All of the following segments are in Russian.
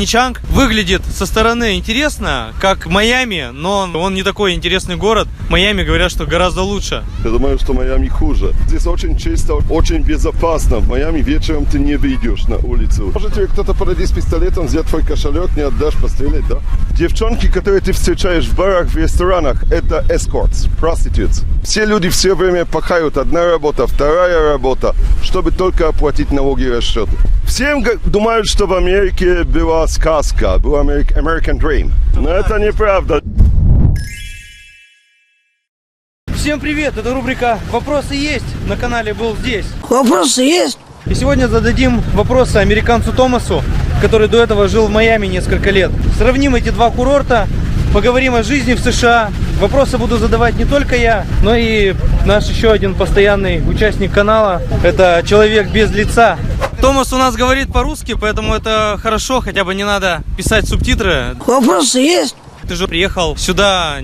Пхенчхан выглядит со стороны интересно, как Майами, но он не такой интересный город. Майами говорят, что гораздо лучше. Я думаю, что Майами хуже. Здесь очень чисто, очень безопасно. В Майами вечером ты не выйдешь на улицу. Может тебе кто-то подойти с пистолетом, взять твой кошелек, не отдашь, пострелять, да? Девчонки, которые ты встречаешь в барах, в ресторанах, это escorts, prostitutes. Все люди все время пахают. Одна работа, вторая работа, чтобы только оплатить налоги и расчеты. Всем думают, что в Америке была сказка, был American Dream. Но это неправда. Всем привет, это рубрика «Вопросы есть» на канале «Был здесь». Вопросы есть? И сегодня зададим вопросы американцу Томасу, который до этого жил в Майами несколько лет. Сравним эти два курорта, поговорим о жизни в США. Вопросы буду задавать не только я, но и наш еще один постоянный участник канала. Это человек без лица. Томас у нас говорит по-русски, поэтому это хорошо, хотя бы не надо писать субтитры. Вопросы есть? Ты же приехал сюда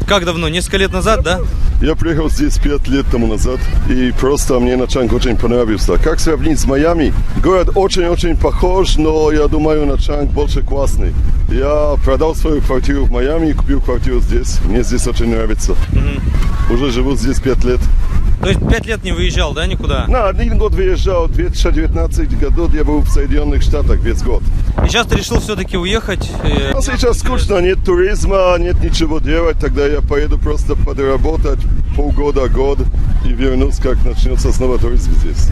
как давно? Несколько лет назад, да? Я приехал здесь 5 лет тому назад, и просто мне Начанг очень понравился. Как сравнить с Майами? Город очень-очень похож, но я думаю, Начанг больше классный. Я продал свою квартиру в Майами и купил квартиру здесь. Мне здесь очень нравится. Уже живу здесь 5 лет. То есть 5 лет не выезжал, да, никуда? На 1 год выезжал, в 2019 году я был в Соединенных Штатах весь год. И сейчас ты решил все-таки уехать? Но сейчас скучно, нет туризма, нет ничего делать, тогда я поеду просто подработать полгода, год и вернусь, как начнется снова туризм здесь.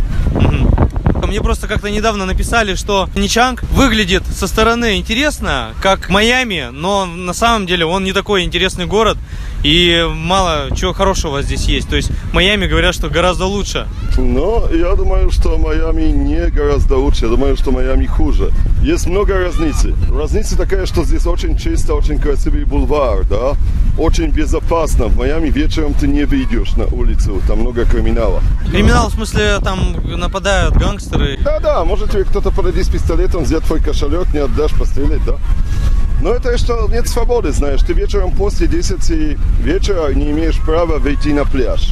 Мне просто как-то недавно написали, что Пхенчхан выглядит со стороны интересно, как Майами, но на самом деле он не такой интересный город и мало чего хорошего здесь есть. То есть Майами говорят, что гораздо лучше. Но я думаю, что Майами не гораздо лучше, я думаю, что Майами хуже. Есть много разницы. Разница такая, что здесь очень чисто, очень красивый бульвар, да? Очень безопасно. В Майами вечером ты не выйдешь на улицу, там много криминала. Криминал в смысле там нападают гангстеры? Да, может тебе кто-то подойти с пистолетом, взять твой кошелек, не отдашь, пострелять, да? Но это что нет свободы, знаешь. Ты вечером после 10 вечера не имеешь права выйти на пляж.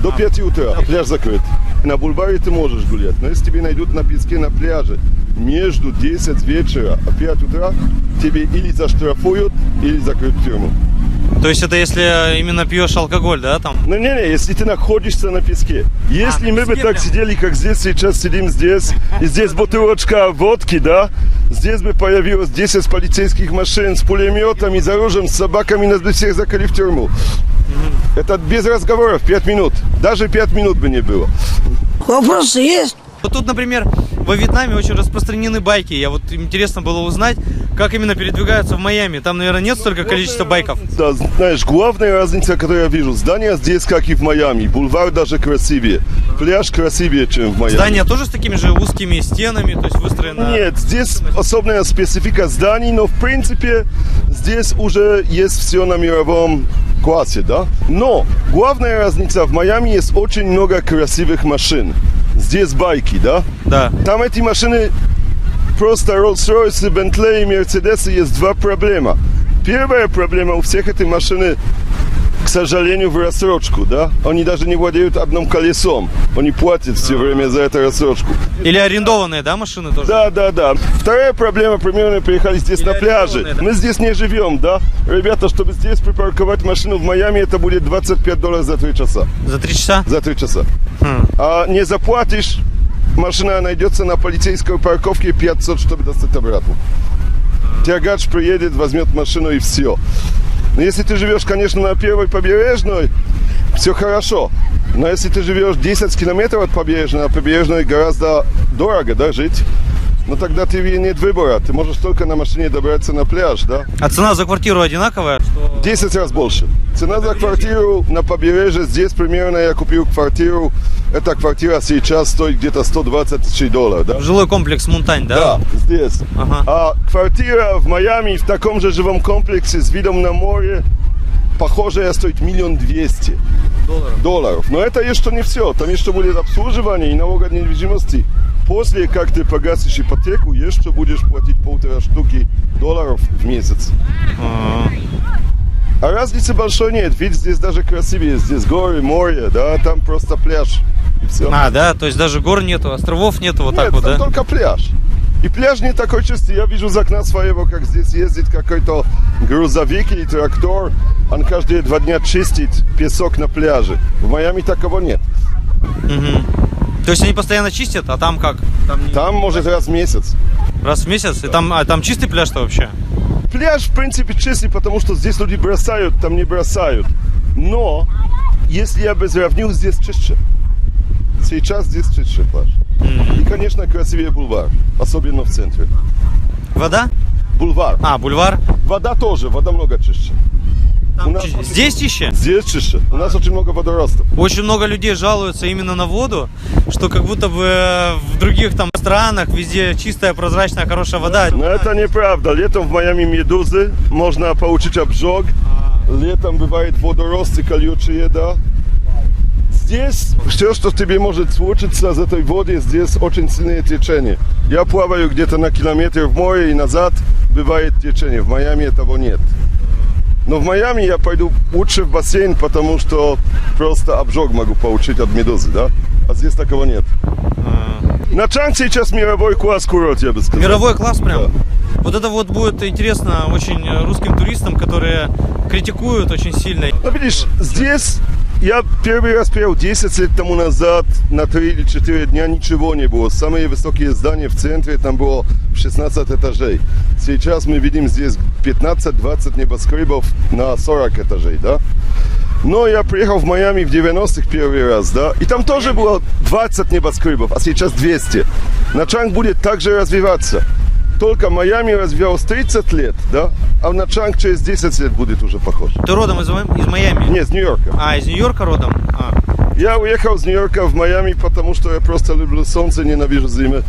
До 5 утра пляж закрыт. На бульваре ты можешь гулять, но если тебе найдут на песке на пляже между 10 вечера и 5 утра, тебе или заштрафуют, или закроют в тюрьму. То есть это если именно пьешь алкоголь, да, там? Ну не, если ты находишься на песке. Если мы бы так сидели, как здесь сейчас сидим здесь, и здесь бутылочка водки, да, здесь бы появилось 10 полицейских машин с пулеметами, с оружием, с собаками, нас бы всех закрыли в тюрьму. Это без разговоров, 5 минут. Даже 5 минут бы не было. Вопросы есть? Вот тут, например, во Вьетнаме очень распространены байки. Я вот интересно было узнать, как именно передвигаются в Майами. Там, наверное, нет столько количества байков. Да, знаешь, главная разница, которую я вижу, здания здесь, как и в Майами. Бульвар даже красивее. Пляж красивее, чем в Майами. Здания тоже с такими же узкими стенами, то есть выстроено? Нет, здесь особенная специфика зданий, но в принципе здесь уже есть все на мировом классе, да? Но главная разница, в Майами есть очень много красивых машин. Здесь байки, да? Да. Там эти машины, просто Rolls-Royce, Bentley и Mercedes, есть два проблема. Первая проблема у всех этих машин, к сожалению, в рассрочку, да? Они даже не владеют одним колесом. Они платят все время за эту рассрочку. Или арендованные, да, машины тоже? Да. Вторая проблема, примерно, приехали здесь на пляже. Да? Мы здесь не живем, да? Ребята, чтобы здесь припарковать машину в Майами, это будет $25 за 3 часа. За 3 часа? За 3 часа. А не заплатишь, машина найдется на полицейской парковке 500, чтобы достать обратно. Тягач приедет, возьмет машину и все. Но если ты живешь, конечно, на первой побережной, все хорошо. Но если ты живешь 10 километров от побережной, на побережной гораздо дорого, да, жить. Но тогда тебе нет выбора. Ты можешь только на машине добраться на пляж, да? А цена за квартиру одинаковая? 10 раз больше. Цена за квартиру на побережье здесь примерно я купил квартиру. Эта квартира сейчас стоит где-то $120 тысяч, да? Жилой комплекс Мунтань, да? Да, здесь. Ага. А квартира в Майами в таком же жилом комплексе с видом на море, похожая, стоит $1 200 000. Но это еще не все. Там еще будет обслуживание и налог от недвижимости. После, как ты погасишь ипотеку, еще будешь платить $1,5 штуки в месяц. А разницы большой нет, ведь здесь даже красивее, здесь горы, море, да, там просто пляж и все. А, да, то есть даже гор нету, островов нету, вот нет, так вот, там да? только пляж. И пляж не такой чистый. Я вижу из окна своего, как здесь ездит какой-то грузовик или трактор. Он каждые 2 дня чистит песок на пляже. В Майами такого нет. То есть они постоянно чистят, а там как? Там может раз в месяц. Раз в месяц? И там чистый пляж-то вообще? Пляж, в принципе, чистый, потому что здесь люди бросают, там не бросают. Но, если я бы сравнил, здесь чище. Сейчас здесь чище пляж. И, конечно, красивее бульвар, особенно в центре. Вода? Бульвар. Бульвар? Вода тоже, вода много чище. У нас Здесь чище? Здесь чище. У нас очень много водоростов. Очень много людей жалуются именно на воду, что как будто бы в других там странах везде чистая, прозрачная, хорошая вода. Но это неправда. Летом в Майами медузы, можно получить обжог. Летом бывает водоросты колючие, да. Здесь все, что тебе может случиться из этой воды, здесь очень сильное течение. Я плаваю где-то на километр в море и назад, бывает течение. В Майами этого нет. Но в Майами я пойду лучше в бассейн, потому что просто обжог могу получить от медузы, да? А здесь такого нет. На Чанг сейчас мировой класс курорт, я бы сказал. Мировой класс прям? Да. Вот это вот будет интересно очень русским туристам, которые критикуют очень сильно. Ну, видишь, здесь я первый раз приехал 10 лет тому назад, на 3 или 4 дня ничего не было. Самые высокие здания в центре, там было 16 этажей. Сейчас мы видим здесь 15-20 небоскребов на 40 этажей, да? Но я приехал в Майами в 90-х первый раз, да? И там тоже было 20 небоскребов, а сейчас 200. На Чанг будет также развиваться. Только Майами развивалось 30 лет, да? А на Чанг через 10 лет будет уже похож. Ты родом из Майами? Нет, из Нью-Йорка. Из Нью-Йорка родом? Я уехал из Нью-Йорка в Майами, потому что я просто люблю солнце, ненавижу зиму.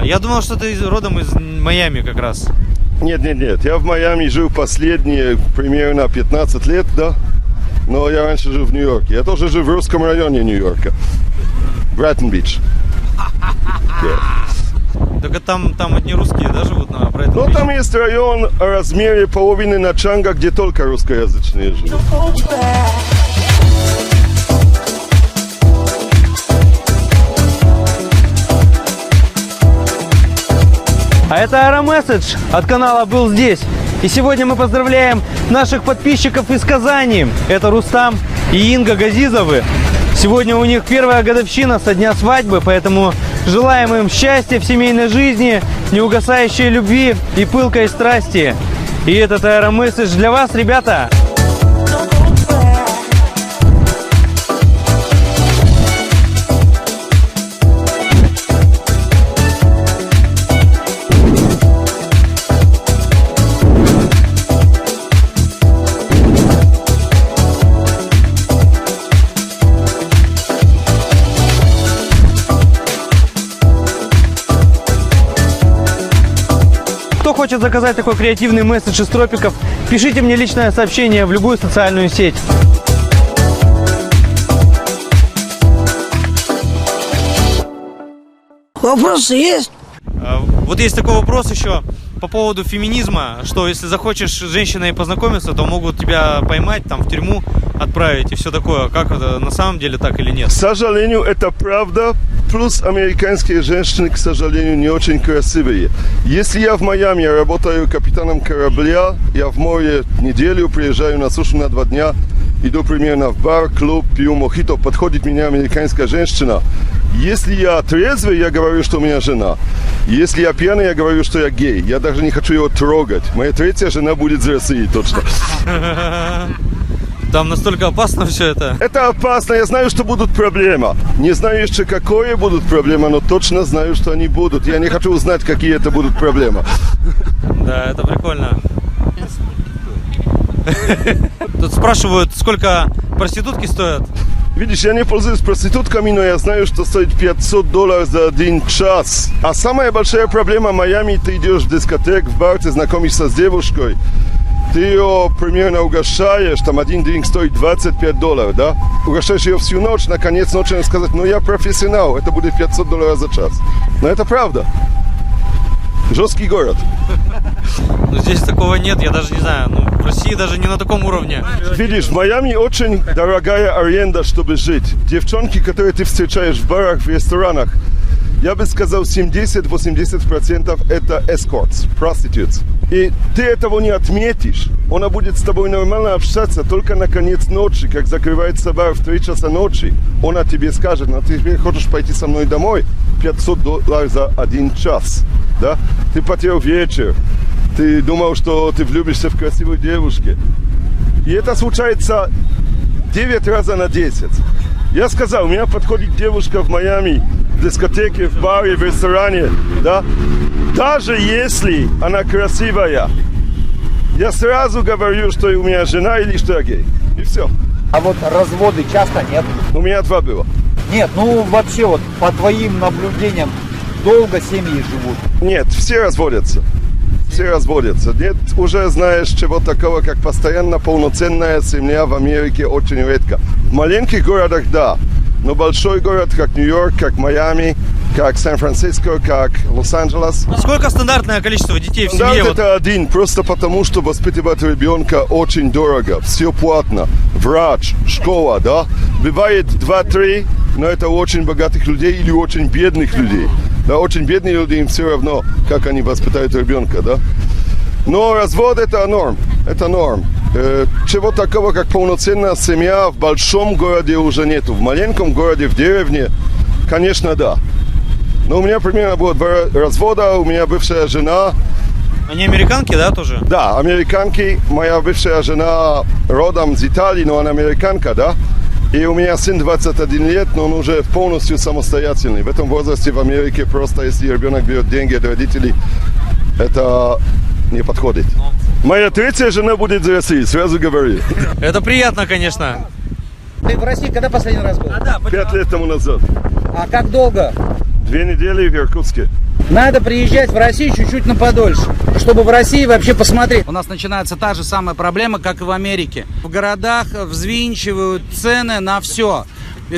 Я думал, что ты родом из Майами как раз. Нет. Я в Майами жил последние примерно 15 лет, да? Но я раньше жил в Нью-Йорке. Я тоже жил в русском районе Нью-Йорка. Брайтон-Бич. Только там одни русские, да, живут на Брайтон-Бич? Ну, там есть район о размере половины на Чанга, где только русскоязычные живут. А это Аэромесседж от канала «Был здесь». И сегодня мы поздравляем наших подписчиков из Казани. Это Рустам и Инга Газизовы. Сегодня у них первая годовщина со дня свадьбы, поэтому желаем им счастья в семейной жизни, неугасающей любви и пылкой страсти. И этот Аэромесседж для вас, ребята. Кто хочет заказать такой креативный месседж из тропиков, пишите мне личное сообщение в любую социальную сеть. Вопросы есть? Вот есть такой вопрос еще по поводу феминизма, что если захочешь с женщиной познакомиться, то могут тебя поймать, там в тюрьму отправить и все такое. Как это на самом деле так или нет? К сожалению, это правда. Плюс американские женщины, к сожалению, не очень красивые. Если я в Майами, я работаю капитаном корабля, я в море неделю, приезжаю на сушу на 2 дня, иду примерно в бар, клуб, пью мохито, подходит меня американская женщина. Если я трезвый, я говорю, что у меня жена. Если я пьяный, я говорю, что я гей. Я даже не хочу его трогать. Моя 3-я жена будет из России, точно. Там настолько опасно все это? Это опасно, я знаю, что будут проблемы. Не знаю еще, какие будут проблемы, но точно знаю, что они будут. Я не хочу узнать, какие это будут проблемы. Да, это прикольно. Тут спрашивают, сколько проститутки стоят? Видишь, я не пользуюсь проститутками, но я знаю, что стоит $500 за 1 час. А самая большая проблема в Майами, ты идешь в дискотеку, в бар, ты знакомишься с девушкой, ты ее примерно угощаешь, там один дринк стоит $25, да? Угощаешь ее всю ночь, на конец ночи сказать, ну я профессионал, это будет $500 за час. Но это правда. Жесткий город. Но здесь такого нет, я даже не знаю. В России даже не на таком уровне. Видишь, в Майами очень дорогая аренда, чтобы жить. Девчонки, которые ты встречаешь в барах, в ресторанах, Я бы сказал, 70-80% это escorts, prostitutes. И ты этого не отметишь. Она будет с тобой нормально общаться только на конец ночи, как закрывается бар в 3 часа ночи. Она тебе скажет: ну ты теперь хочешь пойти со мной домой? $500 за 1 час. Да? Ты потерял вечер. Ты думал, что ты влюбишься в красивой девушке. И это случается 9 раз на 10. Я сказал, у меня подходит девушка в Майами, в дискотеке, в баре, в ресторане, да? Даже если она красивая, я сразу говорю, что у меня жена или что я гей. И все. А вот разводы часто нет? У меня 2 было. Нет, ну вообще вот по твоим наблюдениям долго семьи живут? Нет, все разводятся. Все разводятся. Нет, уже знаешь, чего такого, как постоянно полноценная семья в Америке очень редко. В маленьких городах да, но большой город, как Нью-Йорк, как Майами, как Сан-Франциско, как Лос-Анджелес. Сколько стандартное количество детей в Стандарт семье? это один, просто потому, что воспитывать ребенка очень дорого, все платно. Врач, школа, да? Бывает 2-3, но это у очень богатых людей или у очень бедных людей. Да, очень бедные люди, им все равно, как они воспитают ребенка, да? Но развод это норм, это норм. Чего такого, как полноценная семья в большом городе уже нету. В маленьком городе, в деревне, конечно, да. Но у меня примерно было 2 развода, у меня бывшая жена. Они американки, да, тоже? Да, американки. Моя бывшая жена родом из Италии, но она американка, да. И у меня сын 21 лет, но он уже полностью самостоятельный. В этом возрасте в Америке просто, если ребенок берет деньги от родителей, это не подходит. Моя 3-я жена будет из России, сразу говорю. Это приятно, конечно. Ты в России когда последний раз был? 5 лет тому назад. А как долго? 2 недели в Иркутске. Надо приезжать в Россию чуть-чуть на подольше, чтобы в России вообще посмотреть. У нас начинается та же самая проблема, как и в Америке. В городах взвинчивают цены на все.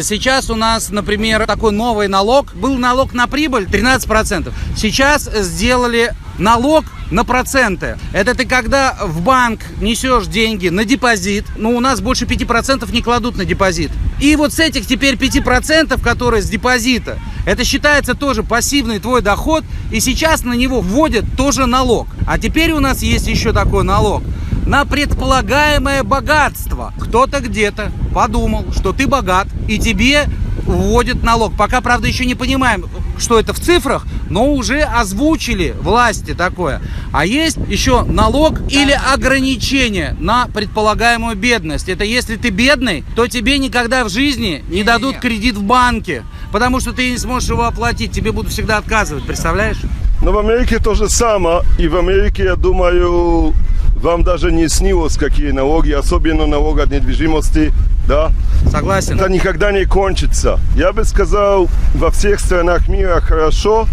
Сейчас у нас, например, такой новый налог. Был налог на прибыль 13%. Сейчас сделали налог на проценты. Это ты когда в банк несешь деньги на депозит, ну у нас больше 5% не кладут на депозит. И вот с этих теперь 5%, которые с депозита, это считается тоже пассивный твой доход, и сейчас на него вводят тоже налог. А теперь у нас есть еще такой налог на предполагаемое богатство. Кто-то где-то подумал, что ты богат, и тебе вводят налог. Пока, правда, еще не понимаем, что это в цифрах, но уже озвучили власти такое. А есть еще налог или ограничение на предполагаемую бедность. Это если ты бедный, то тебе никогда в жизни не дадут кредит в банке, потому что ты не сможешь его оплатить, тебе будут всегда отказывать, представляешь? Но в Америке то же самое, и в Америке, я думаю, вам даже не снилось, какие налоги, особенно налог от недвижимости, да? Согласен. Это никогда не кончится. Я бы сказал, во всех странах мира хорошо,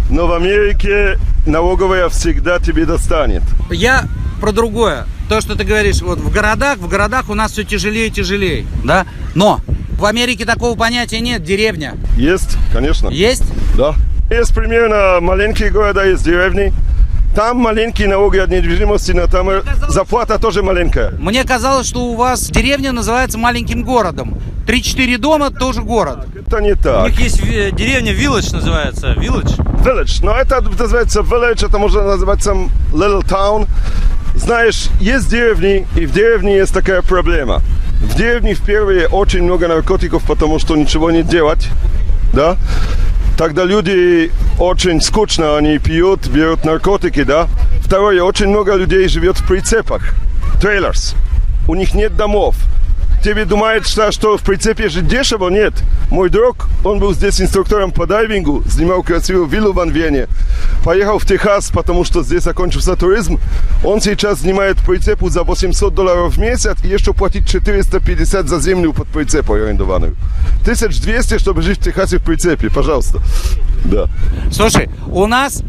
но в Америке налоговая всегда тебе достанет. Я про другое. То, что ты говоришь, вот в городах у нас все тяжелее и тяжелее, да? Но в Америке такого понятия нет, деревня. Есть, конечно. Есть? Да. Есть примерно маленькие города, есть деревни. Там маленькие налоги от недвижимости, но там зарплата тоже маленькая. Мне казалось, что у вас деревня называется маленьким городом. 3-4 дома тоже город. Это не У так. них есть деревня Village называется. Village. Village. Но это называется village, это можно называться little town. Знаешь, есть деревни, и в деревне есть такая проблема. В деревне впервые очень много наркотиков, потому что ничего не делать, да? Тогда люди очень скучно, они пьют, берут наркотики, да? Второе, очень много людей живет в прицепах, трейлерс. У них нет домов. Тебе думают, что в прицепе жить дешево? Нет. Мой друг, он был здесь инструктором по дайвингу, снимал красивую виллу в Анвене. Поехал в Техас, потому что здесь закончился туризм. Он сейчас снимает прицепу за $800 в месяц и еще платит 450 за землю под прицепом арендованную. 1200, чтобы жить в Техасе в прицепе, пожалуйста. Да. Слушай, у нас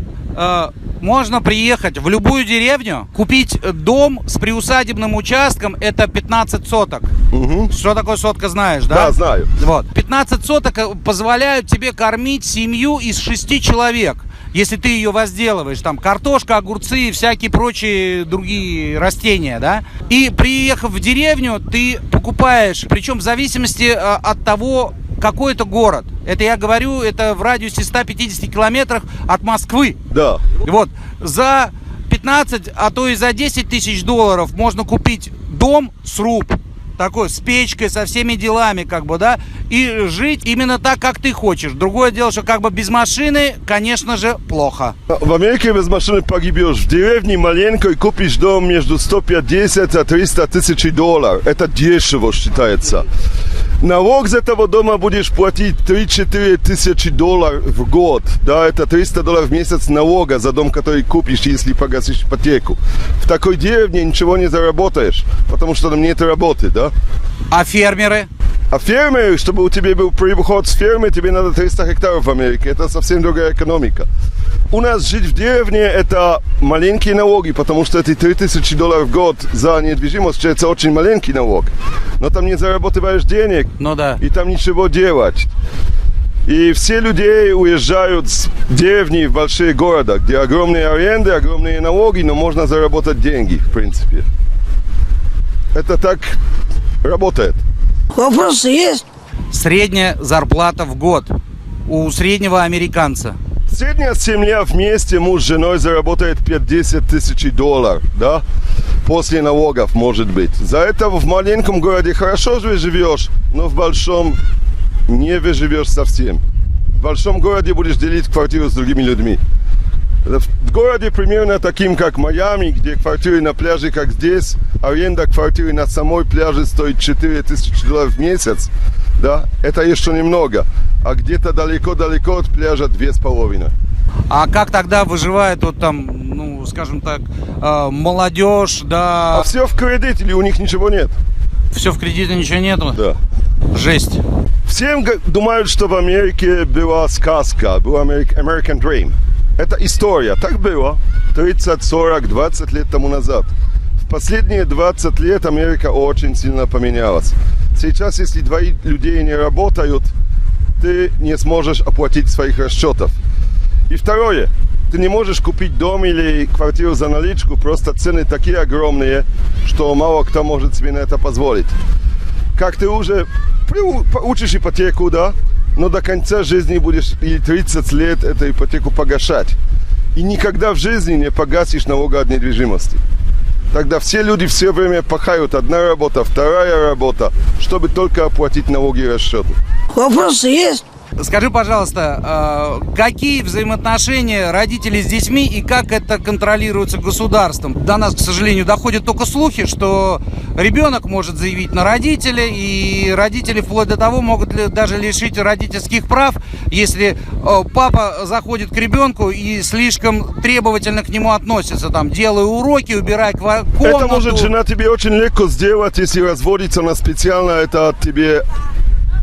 можно приехать в любую деревню, купить дом с приусадебным участком, это 15 соток. Угу. Что такое сотка, знаешь, да? Да, знаю. Вот. 15 соток позволяют тебе кормить семью из 6 человек. Если ты ее возделываешь, там картошка, огурцы и всякие прочие другие растения, да? И приехав в деревню, ты покупаешь, причем в зависимости от того, какой-то город. Это я говорю, это в радиусе 150 километрах от Москвы. Да. Вот, за 15, а то и за 10 тысяч долларов можно купить дом сруб. Такой, с печкой, со всеми делами, как бы, да, и жить именно так, как ты хочешь. Другое дело, что как бы без машины, конечно же, плохо. В Америке без машины погибешь. В деревне маленькой купишь дом между 150 и 300 тысяч долларов. Это дешево считается. Налог с этого дома будешь платить 3-4 тысячи долларов в год. Да, это 300 долларов в месяц налога за дом, который купишь, если погасишь ипотеку. В такой деревне ничего не заработаешь, потому что там нет работы, да. А фермеры? А фермеры, чтобы у тебя был приход с фермы, тебе надо 300 гектаров в Америке. Это совсем другая экономика. У нас жить в деревне – это маленькие налоги, потому что эти 3000 долларов в год за недвижимость – это очень маленький налог. Но там не зарабатываешь денег, Ну да. и там ничего делать. И все люди уезжают с деревни в большие города, где огромные аренды, огромные налоги, но можно заработать деньги, в принципе. Это так работает. Вопросы есть? Средняя зарплата в год у среднего американца. Средняя семья вместе, муж с женой, заработает 50 тысяч долларов, да? После налогов, может быть. За это в маленьком городе хорошо живешь, но в большом не выживешь совсем. В большом городе будешь делить квартиру с другими людьми. В городе примерно таким, как Майами, где квартиры на пляже, как здесь, аренда квартиры на самой пляже стоит 4000 долларов в месяц, да, это еще немного. А где-то далеко-далеко от пляжа 2,5. А как тогда выживает вот там, ну, скажем так, молодежь, да? А все в кредит или у них ничего нет? Все в кредите, ничего нету? Да. Жесть. Всем думают, что в Америке была сказка, был American Dream. Это история, так было 30, 40, 20 лет тому назад. В последние 20 лет Америка очень сильно поменялась. Сейчас, если двое людей не работают, ты не сможешь оплатить своих расчетов. И второе, ты не можешь купить дом или квартиру за наличку, просто цены такие огромные, что мало кто может себе на это позволить. Как ты уже получишь ипотеку, да, но до конца жизни будешь и 30 лет эту ипотеку погашать. И никогда в жизни не погасишь налога от недвижимости. Тогда все люди все время пахают. Одна работа, вторая работа, чтобы только оплатить налоги и расчеты. Вопросы есть? Скажи, пожалуйста, какие взаимоотношения родителей с детьми и как это контролируется государством? До нас, к сожалению, доходят только слухи, что ребенок может заявить на родителей, и родители вплоть до того могут даже лишить родительских прав, если папа заходит к ребенку и слишком требовательно к нему относится, там, делай уроки, убирай комнату. Это может жена тебе очень легко сделать, если разводится, она специально это тебе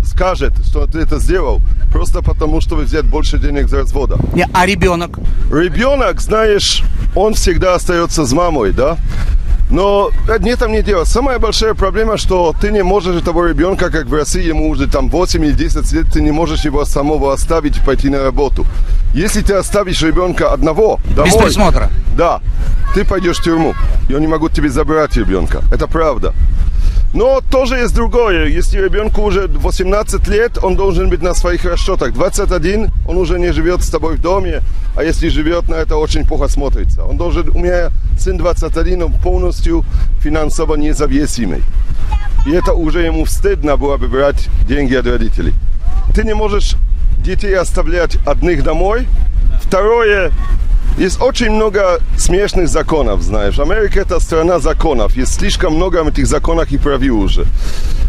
скажет, что ты это сделал, просто потому, чтобы взять больше денег за развода. Не, а ребенок? Ребенок, знаешь, он всегда остается с мамой, да? Но не там не дело. Самая большая проблема, что ты не можешь этого ребенка, как в России, ему уже там 8 или 10 лет, ты не можешь его самого оставить и пойти на работу. Если ты оставишь ребенка одного домой... Без присмотра? Да, ты пойдешь в тюрьму, и они могут тебе забрать ребенка. Это правда. Но тоже есть другое. Если ребенку уже 18 лет, он должен быть на своих расчетах. 21, он уже не живет с тобой в доме, а если живет, на это очень плохо смотрится. Он должен, у меня сын 21, он полностью финансово независимый. И это уже ему стыдно было бы брать деньги от родителей. Ты не можешь детей оставлять одних домой. Второе, есть очень много смешных законов, знаешь. Америка – это страна законов. Есть слишком много этих законов и правил уже.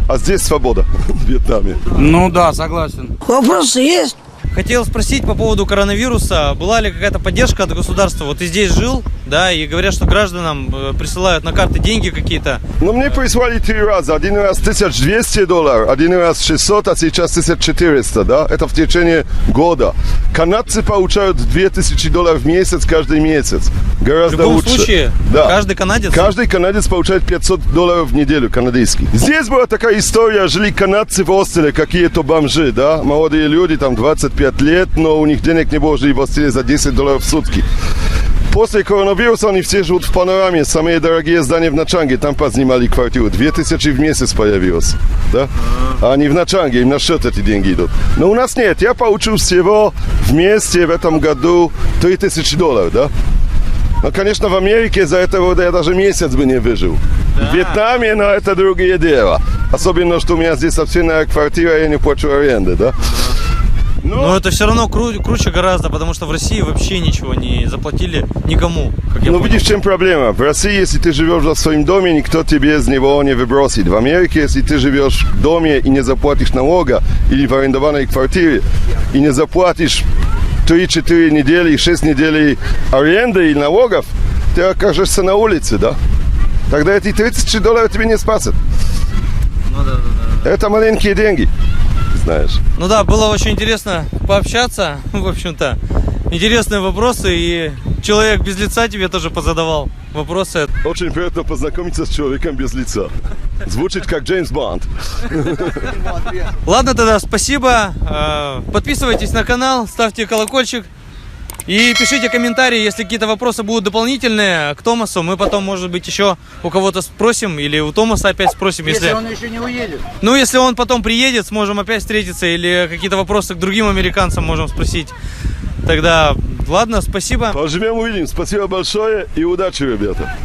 А здесь свобода в Вьетнаме. Ну да, согласен. Вопросы есть? Хотел спросить по поводу коронавируса. Была ли какая-то поддержка от государства? Вот ты здесь жил, да, и говорят, что гражданам присылают на карты деньги какие-то. Ну, мне прислали 3 раза. Один раз $1200, один раз 600, а сейчас 1400, да? Это в течение года. Канадцы получают $2000 в месяц каждый месяц. Гораздо В любом лучше. случае, Да. каждый канадец? Каждый канадец получает $500 в неделю канадский. Здесь была такая история, жили канадцы в хостеле, какие-то бомжи, да? Молодые люди, там 25 лет, но у них денег не было жить в хостеле за $10 в сутки. После коронавируса они все живут в Панораме, самые дорогие здания в Начанге, там подснимали квартиру. 2000 в месяц появилось, да? А они в Начанге, им на счет эти деньги идут. Но у нас нет, я получил всего вместе в этом году $3000, да? Но, конечно, в Америке за это вот я даже месяц бы не выжил. В Вьетнаме, но это другое дело. Особенно, что у меня здесь собственная квартира, я не плачу аренды, да? Но это все равно круче гораздо, потому что в России вообще ничего не заплатили никому. Как я Ну, понял. видишь, в чем проблема? В России, если ты живешь в своем доме, никто тебе из него не выбросит. В Америке, если ты живешь в доме и не заплатишь налога, или в арендованной квартире, и не заплатишь 3-4 недели, 6 недель аренды и налогов, ты окажешься на улице, да? Тогда эти $3000 тебе не спасут. Ну да. Это маленькие деньги, знаешь. Ну да, было очень интересно пообщаться, в общем-то. Интересные вопросы, и человек без лица тебе тоже позадавал вопросы. Очень приятно познакомиться с человеком без лица. Звучит как Джеймс Бонд. Ладно тогда, спасибо. Подписывайтесь на канал, ставьте колокольчик. И пишите комментарии, если какие-то вопросы будут дополнительные к Томасу. Мы потом, может быть, еще у кого-то спросим, или у Томаса опять спросим. Если он еще не уедет. Ну, если он потом приедет, сможем опять встретиться, или какие-то вопросы к другим американцам можем спросить. Тогда, ладно, спасибо. Поживем, увидим. Спасибо большое и удачи, ребята.